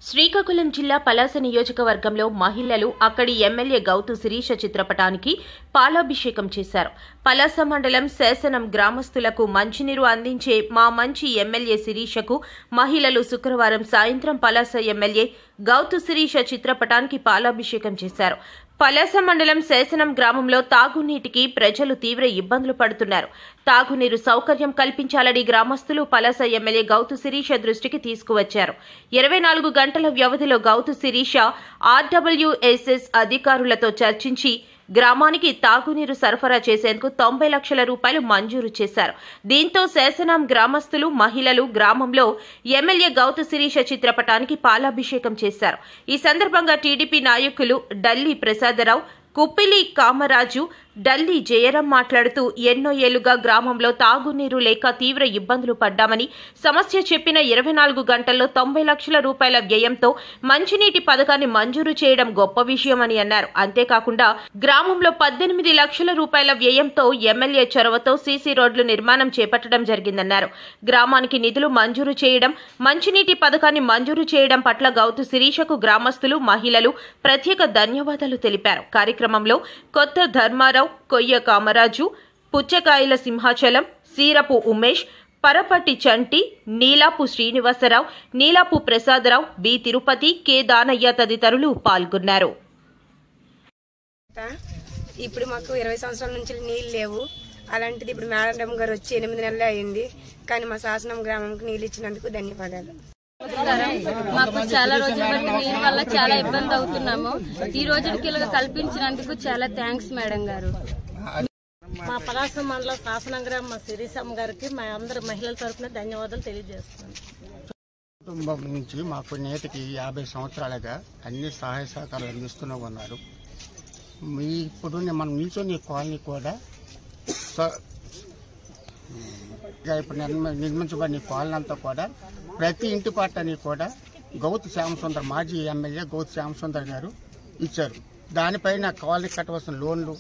శ్రీకాకుళం జిల్లా పలాస నియోజకవర్గంలో మహిళలు అక్కడి ఎమ్మెల్యే గౌతు శిరీష చిత్రపటానికి పాలాభిషేకం చేశారు. పలాస మండలం శాసనం గ్రామస్తులకు మంచినీరు అందించే మా మంచి ఎమ్మెల్యే శిరీషకు మహిళలు శుక్రవారం సాయంత్రం పలాస ఎమ్మెల్యే గౌతు శిరీష చిత్రపటానికి పాలాభిషేకం చేశారు. పలాస మండలం శాసనం గ్రామంలో తాగునీటికి ప్రజలు తీవ్ర ఇబ్బందులు పడుతున్నారు. తాగునీరు సౌకర్యం కల్పించాలని గ్రామస్తులు పలాస ఎమ్మెల్యే గౌతు శిరీష దృష్టికి తీసుకువచ్చారు. 24 గంటల వ్యవధిలో గౌతు శిరీష ఆర్డబ్ల్యూఎస్ఎస్ అధికారులతో చర్చించి గ్రామానికి తాగునీరు సరఫరా చేసేందుకు 90 లక్షల రూపాయలు మంజూరు చేశారు. దీంతో శాసనం గ్రామస్తులు మహిళలు గ్రామంలో ఎమ్మెల్యే గౌతు శిరీష చిత్రపటానికి పాలాభిషేకం చేశారు. ఈ సందర్భంగా టీడీపీ నాయకులు డల్లి ప్రసాదరావు, కుప్పిలి కామరాజు, డల్లి జయరాం మాట్లాడుతూ ఎన్నో ఏళ్లుగా గ్రామంలో తాగునీరు లేక తీవ్ర ఇబ్బందులు పడ్డామని, సమస్య చెప్పిన 24 గంటల్లో 90 లక్షల రూపాయల వ్యయంతో మంచినీటి పథకాన్ని మంజూరు చేయడం గొప్ప విషయమని అన్నారు. అంతేకాకుండా గ్రామంలో 18 లక్షల రూపాయల వ్యయంతో ఎమ్మెల్యే చొరవతో సీసీ రోడ్లు నిర్మాణం చేపట్టడం జరిగిందన్నారు. గ్రామానికి నిధులు మంజూరు చేయడం, మంచినీటి పథకాన్ని మంజూరు చేయడం పట్ల గౌతు శిరీషకు గ్రామస్తులు, మహిళలు ప్రత్యేక ధన్యవాదాలు తెలిపారు. కార్యక్రమంలో కొత్త ధర్మారావు, కొయ్య కామరాజు, పుచ్చకాయల సింహాచలం, సీరపు ఉమేష్, పరపట్టి చంటి, నీలాపు శ్రీనివాసరావు, నీలాపు ప్రసాదరావు, బి తిరుపతి, కె దానయ్య తదితరులు పాల్గొన్నారు. ఇప్పుడు మాకు 20 సంవత్సరాల నుంచి నీళ్ళు లేవు. అలాంటిది ఇప్పుడు మేడం గారు వచ్చి 8 నెలలు అయింది. కానీ మా శాసనం గ్రామంకి నీళ్ళు ఇచ్చినందుకు ధన్యవాదాలు. మాకు చాలా రోజుల బట్టి నీరు వల్ల చాలా ఇబ్బంది అవుతున్నాము. ఈ రోజుకి ఇలా కల్పించినందుకు చాలా థ్యాంక్స్ మేడం గారు. మా పలాస మండల శాసన గ్రామ శిరీషమ్మ గారికి మా అందరు మహిళల తరఫున ధన్యవాదాలు తెలియజేస్తున్నాను. కుటుంబం నుంచి మాకు నేటికి 50 సంవత్సరాలుగా అన్ని సహాయ సహకారాలు అందిస్తూనే ఉన్నారు. ఇప్పుడు మనం నిల్చొని కాలనీ కూడా ఇప్పుడు నిర్మించబడిన కాలనీ అంతా కూడా ప్రతి ఇంటి పట్టాన్ని కూడా గౌతు శ్యామసుందర్, మాజీ ఎమ్మెల్యే గౌతు శ్యామసుందర్ గారు ఇచ్చారు. దానిపైన కాలనీ కట్టవలసిన లోన్లు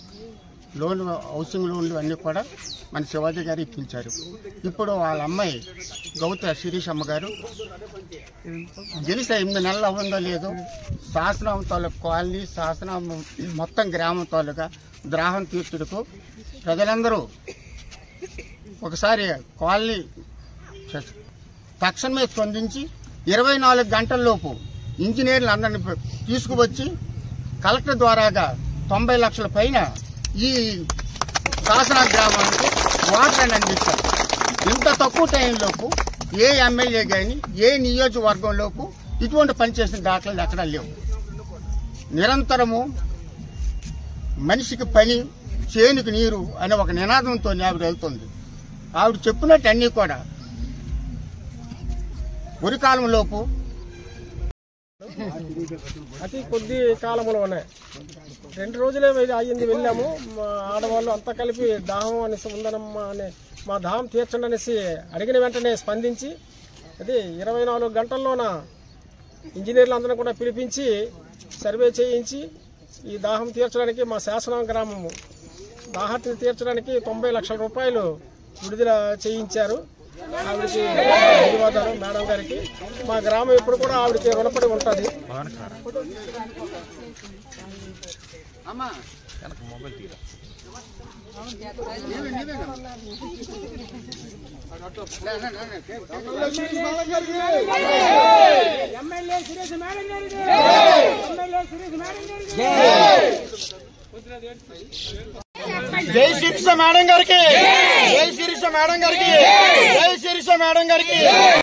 హౌసింగ్ లోన్లు అన్నీ కూడా మన శివాజీ గారు ఇప్పించారు. ఇప్పుడు వాళ్ళ అమ్మాయి గౌతు శిరీషమ్మ గారు గెలిచి 8 నెలలు అవ్వందో లేదో శాసనం తాలూకు కాలనీ, శాసనం మొత్తం గ్రామం తాలూకా ద్రాహం తీర్చుటకు ప్రజలందరూ ఒకసారి కాలనీ తక్షణమే స్పందించి 24 గంటల్లోపు ఇంజనీర్లు అందరిని తీసుకువచ్చి కలెక్టర్ ద్వారాగా 90 లక్షల పైన ఈ శాసన గ్రామానికి వాటర్ అందిస్తారు. ఇంత తక్కువ టైంలోపు ఏ ఎమ్మెల్యే కానీ ఏ నియోజకవర్గంలోపు ఇటువంటి పనిచేసిన దాఖలాలు ఎక్కడా లేవు. నిరంతరము మనిషికి పని, చేనుకు నీరు అనే ఒక నినాదంతో ఆవిడ వెళ్తుంది. ఆవిడ చెప్పినట్టు అన్నీ కూడా ఉరికాలంలోపు అతి కొద్ది కాలంలోనే 2 రోజులే అయ్యింది. వెళ్ళాము. మా ఆడవాళ్ళు అంతా కలిపి దాహం అనేసి ఉందనమ్మా అని, మా దాహం తీర్చండి అనేసి అడిగిన వెంటనే స్పందించి అది 24 గంటల్లోన ఇంజనీర్లు అందరినీ కూడా పిలిపించి సర్వే చేయించి ఈ దాహం తీర్చడానికి మా శాసనం గ్రామము దాహాన్ని తీర్చడానికి 90 లక్షల రూపాయలు విడుదల చేయించారు. ఆవిడకి ధన్యవాదాలు మేడం గారికి. మా గ్రామం ఇప్పుడు కూడా ఆవిడకి రుణపడి ఉంటుంది. జై శిరీష మేడం గారికి, జై శిరీష మేడం గారికి, జై శిరీష మేడం గారికి.